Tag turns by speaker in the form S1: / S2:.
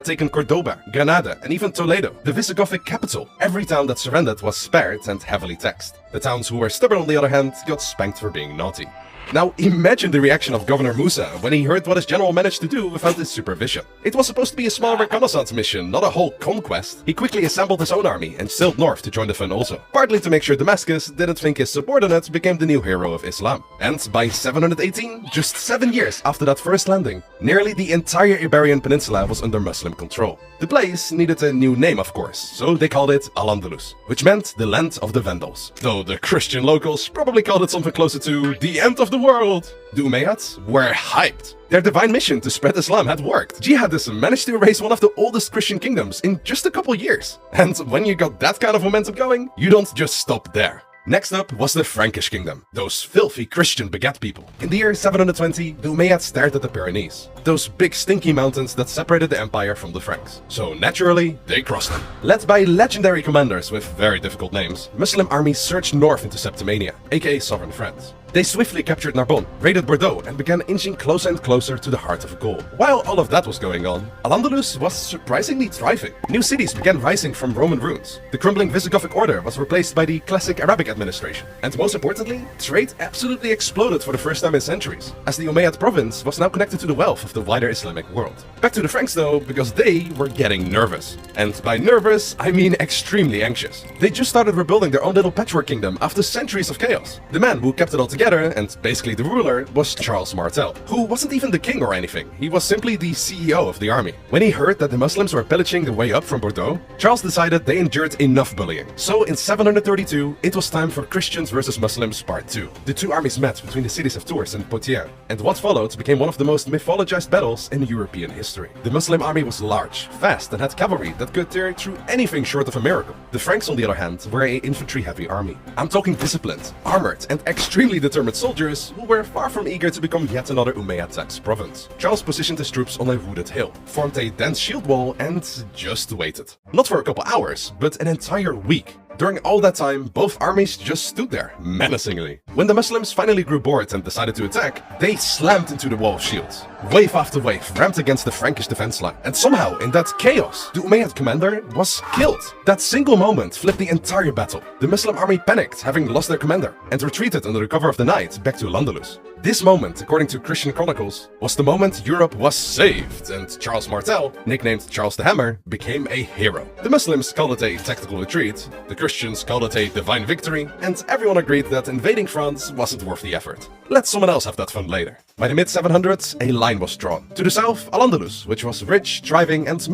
S1: taken Cordoba, Granada, and even Toledo, the Visigothic capital. Every town that surrendered was spared and heavily taxed. The towns who were stubborn, on the other hand, got spanked for being naughty. Now imagine the reaction of Governor Musa when he heard what his general managed to do without his supervision. It was supposed to be a small reconnaissance mission, not a whole conquest. He quickly assembled his own army and sailed north to join the fun also, partly to make sure Damascus didn't think his subordinate became the new hero of Islam. And by 718, just 7 years after that first landing, nearly the entire Iberian Peninsula was under Muslim control. The place needed a new name, of course, so they called it Al-Andalus, which meant the land of the Vandals. Though the Christian locals probably called it something closer to the end of the world. The Umayyads were hyped. Their divine mission to spread Islam had worked. Jihadism managed to erase one of the oldest Christian kingdoms in just a couple years. And when you got that kind of momentum going, you don't just stop there. Next up was the Frankish kingdom, those filthy Christian begat people. In the year 720, the Umayyads stared at the Pyrenees, those big stinky mountains that separated the empire from the Franks. So naturally, they crossed them. Led by legendary commanders with very difficult names, Muslim armies surged north into Septimania, aka Southern France. They swiftly captured Narbonne, raided Bordeaux, and began inching closer and closer to the heart of Gaul. While all of that was going on, Al-Andalus was surprisingly thriving. New cities began rising from Roman ruins. The crumbling Visigothic order was replaced by the classic Arabic administration. And most importantly, trade absolutely exploded for the first time in centuries, as the Umayyad province was now connected to the wealth of the wider Islamic world. Back to the Franks though, because they were getting nervous. And by nervous, I mean extremely anxious. They just started rebuilding their own little patchwork kingdom after centuries of chaos. The man who kept it all together, and basically the ruler, was Charles Martel, who wasn't even the king or anything. He was simply the CEO of the army. When he heard that the Muslims were pillaging the way up from Bordeaux, Charles decided they endured enough bullying. So in 732, it was time for Christians versus Muslims Part 2. The two armies met between the cities of Tours and Poitiers, and what followed became one of the most mythologized battles in European history. The Muslim army was large, fast, and had cavalry that could tear through anything short of a miracle. The Franks, on the other hand, were an infantry-heavy army. I'm talking disciplined, armored, and extremely determined soldiers who were far from eager to become yet another Umayyad taxed province. Charles positioned his troops on a wooded hill, formed a dense shield wall, and just waited. Not for a couple hours, but an entire week. During all that time, both armies just stood there, menacingly. When the Muslims finally grew bored and decided to attack, they slammed into the wall of shields. Wave after wave rammed against the Frankish defense line. And somehow, in that chaos, the Umayyad commander was killed. That single moment flipped the entire battle. The Muslim army panicked, having lost their commander, and retreated under the cover of the night back to Al-Andalus. This moment, according to Christian chronicles, was the moment Europe was saved, and Charles Martel, nicknamed Charles the Hammer, became a hero. The Muslims called it a tactical retreat, the Christians called it a divine victory, and everyone agreed that invading France wasn't worth the effort. Let someone else have that fun later. By the mid-700s, a line was drawn. To the south, Al-Andalus, which was rich, thriving, and